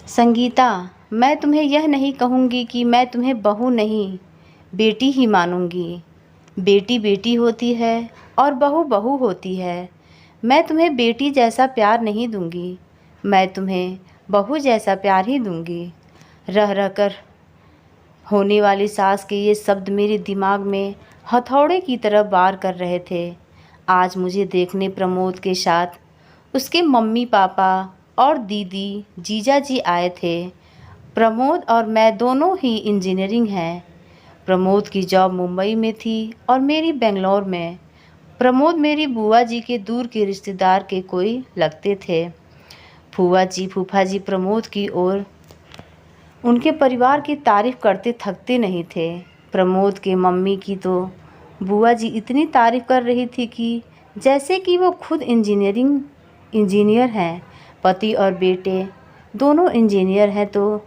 संगीता, मैं तुम्हें यह नहीं कहूँगी कि मैं तुम्हें बहू नहीं, बेटी ही मानूँगी। बेटी बेटी होती है और बहू बहू होती है। मैं तुम्हें बेटी जैसा प्यार नहीं दूँगी, मैं तुम्हें बहू जैसा प्यार ही दूँगी। रह रह कर होने वाली सास के ये शब्द मेरे दिमाग में हथौड़े की तरह वार कर रहे थे। आज मुझे देखने प्रमोद के साथ उसके मम्मी पापा और दीदी जीजा जी आए थे। प्रमोद और मैं दोनों ही इंजीनियरिंग हैं। प्रमोद की जॉब मुंबई में थी और मेरी बेंगलोर में। प्रमोद मेरी बुआ जी के दूर के रिश्तेदार के कोई लगते थे। फूफा जी फूफा जी प्रमोद की ओर उनके परिवार की तारीफ़ करते थकते नहीं थे। प्रमोद के मम्मी की तो बुआ जी इतनी तारीफ़ कर रही थी कि जैसे कि वो खुद इंजीनियर हैं। पति और बेटे दोनों इंजीनियर हैं तो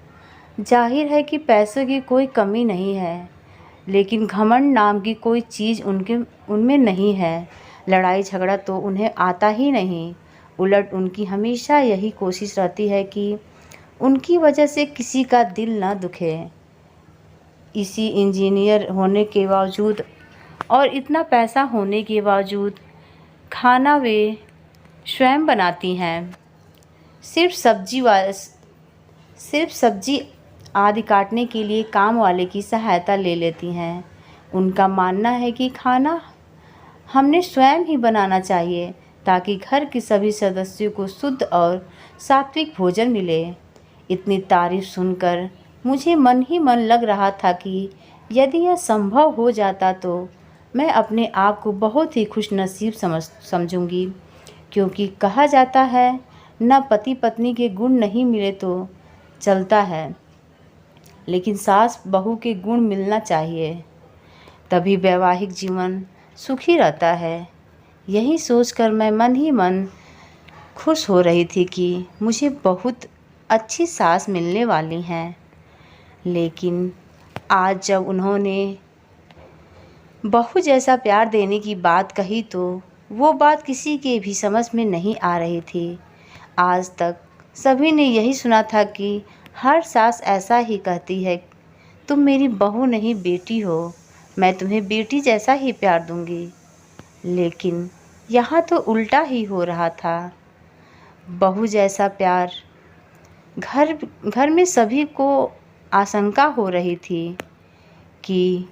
जाहिर है कि पैसों की कोई कमी नहीं है, लेकिन घमंड नाम की कोई चीज़ उनमें नहीं है। लड़ाई झगड़ा तो उन्हें आता ही नहीं। उलट उनकी हमेशा यही कोशिश रहती है कि उनकी वजह से किसी का दिल ना दुखे। इसी इंजीनियर होने के बावजूद और इतना पैसा होने के बावजूद खाना वे स्वयं बनाती हैं। सिर्फ सब्जी आदि काटने के लिए काम वाले की सहायता ले लेती हैं। उनका मानना है कि खाना हमने स्वयं ही बनाना चाहिए ताकि घर के सभी सदस्यों को शुद्ध और सात्विक भोजन मिले। इतनी तारीफ सुनकर मुझे मन ही मन लग रहा था कि यदि यह संभव हो जाता तो मैं अपने आप को बहुत ही खुशनसीब समझूंगी, क्योंकि कहा जाता है न पति पत्नी के गुण नहीं मिले तो चलता है, लेकिन सास बहू के गुण मिलना चाहिए, तभी वैवाहिक जीवन सुखी रहता है। यही सोचकर मैं मन ही मन खुश हो रही थी कि मुझे बहुत अच्छी सास मिलने वाली हैं। लेकिन आज जब उन्होंने बहू जैसा प्यार देने की बात कही तो वो बात किसी के भी समझ में नहीं आ रही थी। आज तक सभी ने यही सुना था कि हर सास ऐसा ही कहती है, तुम मेरी बहू नहीं बेटी हो, मैं तुम्हें बेटी जैसा ही प्यार दूंगी। लेकिन यहाँ तो उल्टा ही हो रहा था। बहू जैसा प्यार घर में सभी को आशंका हो रही थी कि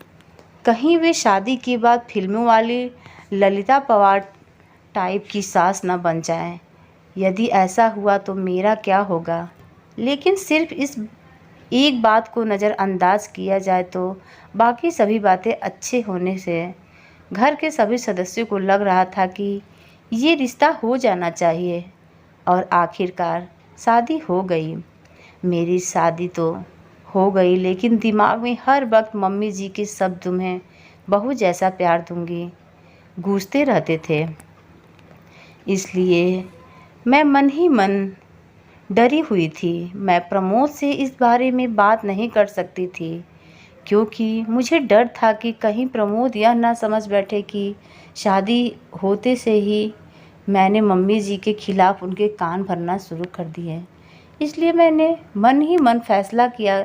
कहीं वे शादी के बाद फिल्मों वाली ललिता पवार टाइप की सास न बन जाएं। यदि ऐसा हुआ तो मेरा क्या होगा। लेकिन सिर्फ इस एक बात को नज़रअंदाज किया जाए तो बाकी सभी बातें अच्छे होने से घर के सभी सदस्यों को लग रहा था कि ये रिश्ता हो जाना चाहिए। और आखिरकार शादी हो गई। मेरी शादी तो हो गई, लेकिन दिमाग में हर वक्त मम्मी जी के शब्द तुम्हें बहू जैसा प्यार दूंगी गूंजते रहते थे। इसलिए मैं मन ही मन डरी हुई थी। मैं प्रमोद से इस बारे में बात नहीं कर सकती थी, क्योंकि मुझे डर था कि कहीं प्रमोद यह ना समझ बैठे कि शादी होते से ही मैंने मम्मी जी के खिलाफ़ उनके कान भरना शुरू कर दिए। इसलिए मैंने मन ही मन फैसला किया,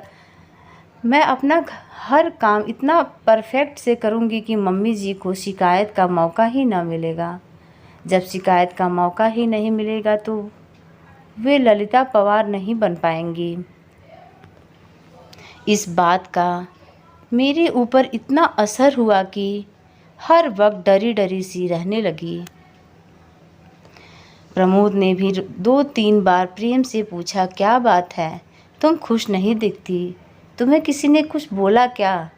मैं अपना हर काम इतना परफेक्ट से करूँगी कि मम्मी जी को शिकायत का मौका ही ना मिलेगा। जब शिकायत का मौका ही नहीं मिलेगा तो वे ललिता पवार नहीं बन पाएंगी। इस बात का मेरे ऊपर इतना असर हुआ कि हर वक्त डरी डरी सी रहने लगी। प्रमोद ने भी 2-3 बार प्रेम से पूछा, क्या बात है, तुम खुश नहीं दिखती, तुम्हें किसी ने कुछ बोला क्या।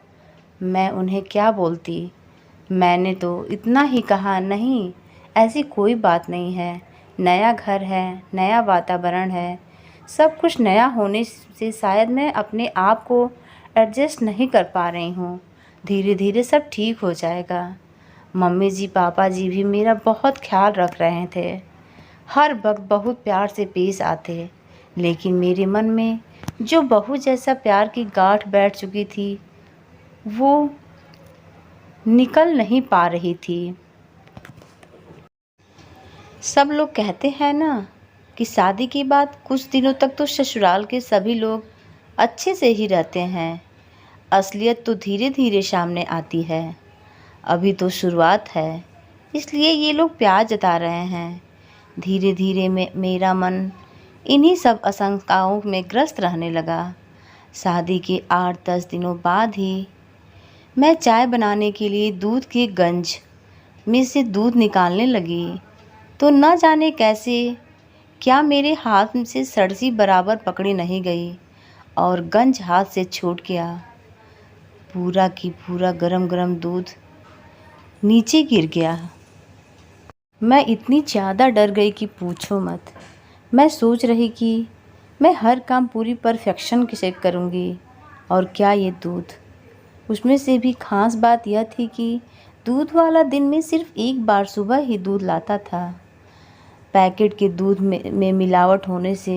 मैं उन्हें क्या बोलती, मैंने तो इतना ही कहा, नहीं ऐसी कोई बात नहीं है, नया घर है, नया वातावरण है, सब कुछ नया होने से शायद मैं अपने आप को एडजस्ट नहीं कर पा रही हूँ, धीरे धीरे सब ठीक हो जाएगा। मम्मी जी पापा जी भी मेरा बहुत ख्याल रख रहे थे, हर वक्त बहुत प्यार से पेश आते, लेकिन मेरे मन में जो बहू जैसा प्यार की गांठ बैठ चुकी थी वो निकल नहीं पा रही थी। सब लोग कहते हैं ना कि शादी के बाद कुछ दिनों तक तो ससुराल के सभी लोग अच्छे से ही रहते हैं। असलियत तो धीरे धीरे सामने आती है। अभी तो शुरुआत है, इसलिए ये लोग प्यार जता रहे हैं। धीरे धीरे मेरा मन इन्हीं सब आशंकाओं में ग्रस्त रहने लगा। शादी के 8-10 दिनों बाद ही मैं चाय बनाने के लिए दूध के गंज में से दूध निकालने लगी तो न जाने कैसे क्या मेरे हाथ से सड़सी बराबर पकड़ी नहीं गई और गंज हाथ से छूट गया। पूरा की पूरा गरम गरम दूध नीचे गिर गया। मैं इतनी ज़्यादा डर गई कि पूछो मत। मैं सोच रही कि मैं हर काम पूरी परफेक्शन से करूँगी और क्या ये दूध। उसमें से भी ख़ास बात यह थी कि दूध वाला दिन में सिर्फ एक बार सुबह ही दूध लाता था। पैकेट के दूध में मिलावट होने से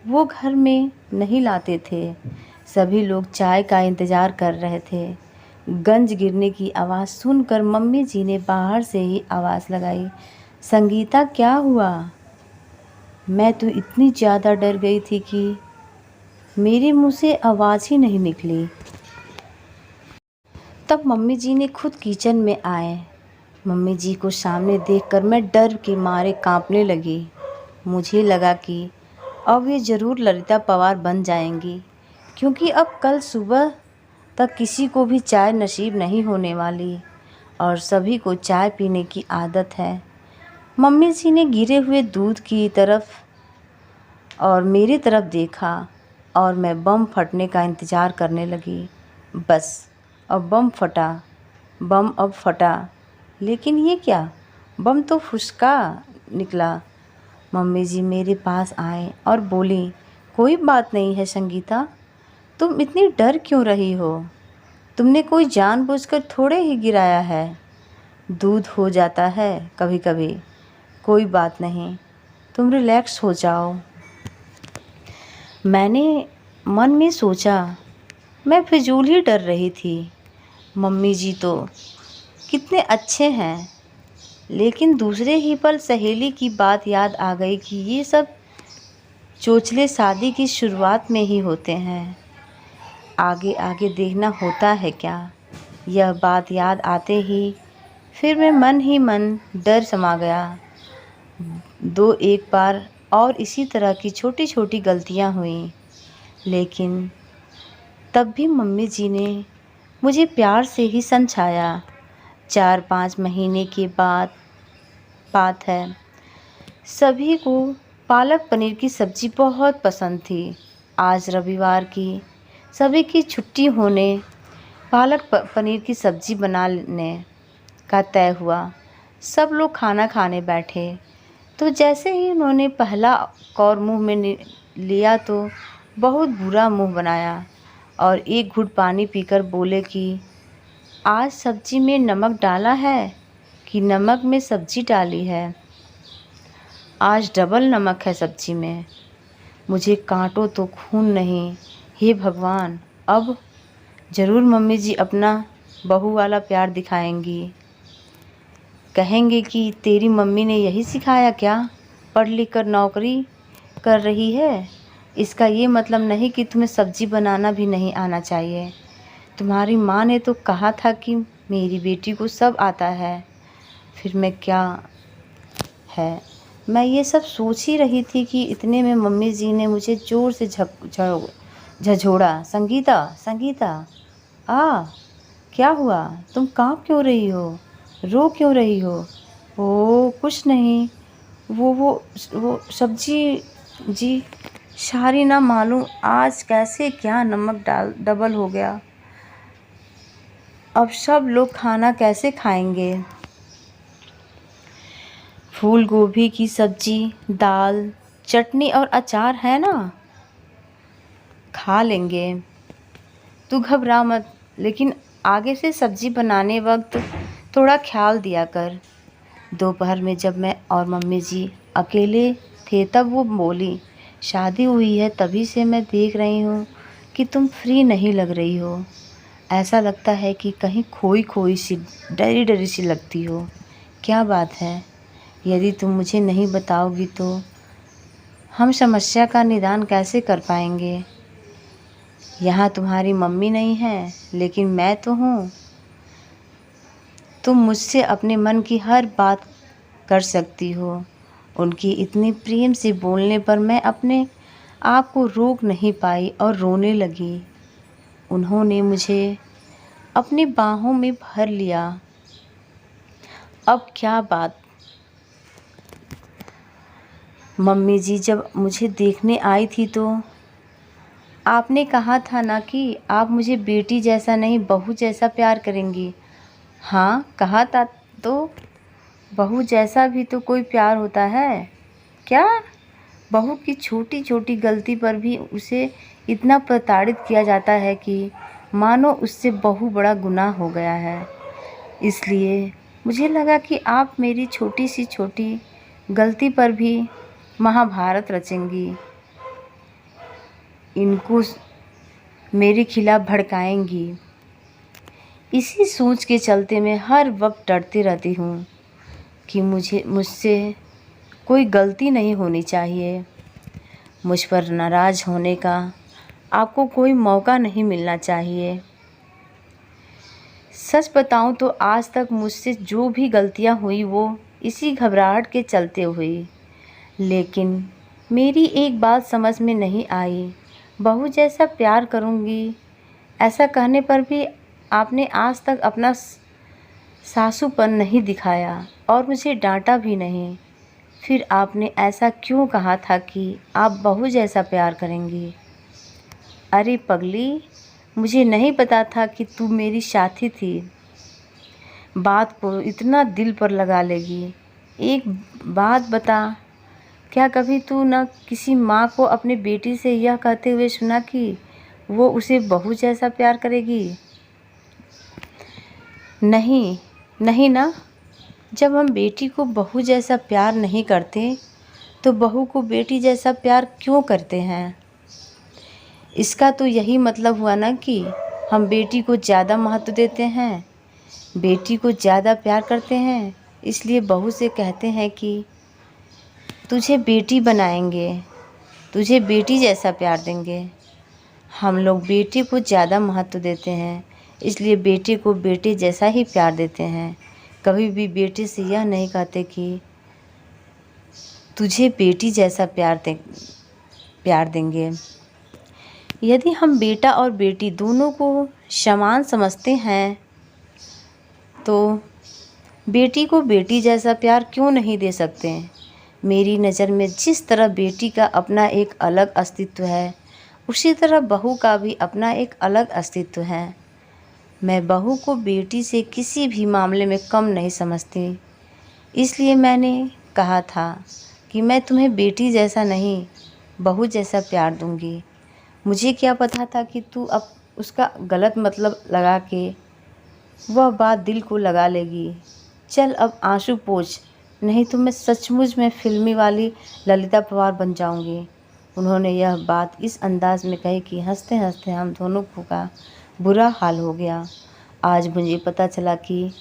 वो घर में नहीं लाते थे। सभी लोग चाय का इंतज़ार कर रहे थे। गंज गिरने की आवाज़ सुनकर मम्मी जी ने बाहर से ही आवाज़ लगाई, संगीता क्या हुआ? मैं तो इतनी ज़्यादा डर गई थी कि मेरे मुंह से आवाज़ ही नहीं निकली। तब मम्मी जी ने खुद किचन में आए। मम्मी जी को सामने देखकर मैं डर के मारे कांपने लगी। मुझे लगा कि अब ये ज़रूर ललिता पवार बन जाएंगी, क्योंकि अब कल सुबह तक किसी को भी चाय नसीब नहीं होने वाली और सभी को चाय पीने की आदत है। मम्मी जी ने गिरे हुए दूध की तरफ और मेरी तरफ देखा और मैं बम फटने का इंतज़ार करने लगी। बस अब बम फटा, बम अब फटा। लेकिन ये क्या, बम तो फुसका निकला। मम्मी जी मेरे पास आए और बोली, कोई बात नहीं है संगीता, तुम इतनी डर क्यों रही हो? तुमने कोई जानबूझकर थोड़े ही गिराया है। दूध हो जाता है कभी कभी, कोई बात नहीं, तुम रिलैक्स हो जाओ। मैंने मन में सोचा, मैं फिजूल ही डर रही थी। मम्मी जी तो कितने अच्छे हैं। लेकिन दूसरे ही पल सहेली की बात याद आ गई कि ये सब चोचले शादी की शुरुआत में ही होते हैं, आगे आगे देखना होता है क्या। यह बात याद आते ही फिर मैं मन ही मन डर समा गया। दो एक बार और इसी तरह की छोटी छोटी गलतियां हुई, लेकिन तब भी मम्मी जी ने मुझे प्यार से ही समझाया। 4-5 महीने के बाद बात है। सभी को पालक पनीर की सब्ज़ी बहुत पसंद थी। आज रविवार की सभी की छुट्टी होने पालक पनीर की सब्ज़ी बनाने का तय हुआ। सब लोग खाना खाने बैठे तो जैसे ही उन्होंने पहला कौर मुंह में लिया तो बहुत बुरा मुंह बनाया और एक घूंट पानी पीकर बोले कि आज सब्ज़ी में नमक डाला है कि नमक में सब्ज़ी डाली है? आज डबल नमक है सब्ज़ी में। मुझे काटो तो खून नहीं। हे भगवान, अब ज़रूर मम्मी जी अपना बहू वाला प्यार दिखाएंगी। कहेंगे कि तेरी मम्मी ने यही सिखाया क्या? पढ़ लिख कर नौकरी कर रही है, इसका ये मतलब नहीं कि तुम्हें सब्ज़ी बनाना भी नहीं आना चाहिए। तुम्हारी माँ ने तो कहा था कि मेरी बेटी को सब आता है। फिर मैं क्या है, मैं ये सब सोच ही रही थी कि इतने में मम्मी जी ने मुझे ज़ोर से झंझोड़ा, संगीता संगीता आ, क्या हुआ? तुम काँप क्यों रही हो? रो क्यों रही हो? ओ कुछ नहीं, वो सब्जी जी सारी ना मालूम आज कैसे क्या नमक डबल हो गया। अब सब लोग खाना कैसे खाएंगे? फूल गोभी की सब्जी, दाल, चटनी और अचार है ना, खा लेंगे। तू घबरा मत, लेकिन आगे से सब्जी बनाने वक्त थोड़ा ख्याल दिया कर। दोपहर में जब मैं और मम्मी जी अकेले थे तब वो बोली, शादी हुई है तभी से मैं देख रही हूँ कि तुम फ्री नहीं लग रही हो। ऐसा लगता है कि कहीं खोई खोई सी, डरी डरी सी लगती हो। क्या बात है? यदि तुम मुझे नहीं बताओगी तो हम समस्या का निदान कैसे कर पाएंगे? यहाँ तुम्हारी मम्मी नहीं है, लेकिन मैं तो हूँ। तुम मुझसे अपने मन की हर बात कर सकती हो। उनकी इतनी प्रेम से बोलने पर मैं अपने आप को रोक नहीं पाई और रोने लगी। उन्होंने मुझे अपनी बाहों में भर लिया। अब क्या बात? मम्मी जी जब मुझे देखने आई थी तो आपने कहा था ना कि आप मुझे बेटी जैसा नहीं बहू जैसा प्यार करेंगी। हाँ कहा था, तो बहू जैसा भी तो कोई प्यार होता है क्या? बहू की छोटी छोटी गलती पर भी उसे इतना प्रताड़ित किया जाता है कि मानो उससे बहु बड़ा गुनाह हो गया है। इसलिए मुझे लगा कि आप मेरी छोटी सी छोटी गलती पर भी महाभारत रचेंगी, इनको मेरे खिलाफ भड़काएंगी। इसी सोच के चलते मैं हर वक्त डरती रहती हूँ कि मुझसे कोई गलती नहीं होनी चाहिए। मुझ पर नाराज़ होने का आपको कोई मौका नहीं मिलना चाहिए। सच बताऊं तो आज तक मुझसे जो भी गलतियां हुई वो इसी घबराहट के चलते हुई। लेकिन मेरी एक बात समझ में नहीं आई, बहू जैसा प्यार करूंगी ऐसा कहने पर भी आपने आज तक अपना सासूपन नहीं दिखाया और मुझे डांटा भी नहीं। फिर आपने ऐसा क्यों कहा था कि आप बहू जैसा प्यार करेंगी? अरे पगली, मुझे नहीं पता था कि तू मेरी साथी थी। बात को इतना दिल पर लगा लेगी। एक बात बता, क्या कभी तू न किसी माँ को अपने बेटी से यह कहते हुए सुना कि वो उसे बहू जैसा प्यार करेगी? नहीं, नहीं ना। जब हम बेटी को बहू जैसा प्यार नहीं करते तो बहू को बेटी जैसा प्यार क्यों करते हैं? इसका तो यही मतलब हुआ ना कि हम बेटी को ज़्यादा महत्व देते हैं, बेटी को ज़्यादा प्यार करते हैं, इसलिए बहू से कहते हैं कि तुझे बेटी बनाएंगे, तुझे बेटी जैसा प्यार देंगे। हम लोग बेटी को ज़्यादा महत्व देते हैं, इसलिए बेटी को बेटे जैसा ही प्यार देते हैं। कभी भी बेटे से यह नहीं कहते कि तुझे बेटी जैसा प्यार देंगे। यदि हम बेटा और बेटी दोनों को समान समझते हैं तो बेटी को बेटी जैसा प्यार क्यों नहीं दे सकते? मेरी नज़र में जिस तरह बेटी का अपना एक अलग अस्तित्व है, उसी तरह बहू का भी अपना एक अलग अस्तित्व है। मैं बहू को बेटी से किसी भी मामले में कम नहीं समझती। इसलिए मैंने कहा था कि मैं तुम्हें बेटी जैसा नहीं, बहू जैसा प्यार दूंगी। मुझे क्या पता था कि तू अब उसका गलत मतलब लगा के वह बात दिल को लगा लेगी। चल अब आंसू पोंछ, नहीं तो मैं सचमुच में फिल्मी वाली ललिता पवार बन जाऊंगी। उन्होंने यह बात इस अंदाज में कही कि हंसते हंसते हम दोनों का बुरा हाल हो गया। आज मुझे पता चला कि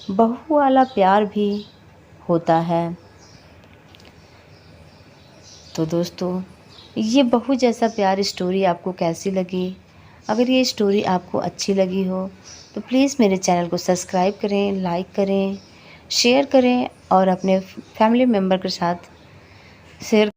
बहू वाला प्यार भी होता है। तो दोस्तों, ये बहू जैसा प्यार स्टोरी आपको कैसी लगी? अगर ये स्टोरी आपको अच्छी लगी हो तो प्लीज़ मेरे चैनल को सब्सक्राइब करें, लाइक करें, शेयर करें और अपने फैमिली मेम्बर के साथ शेयर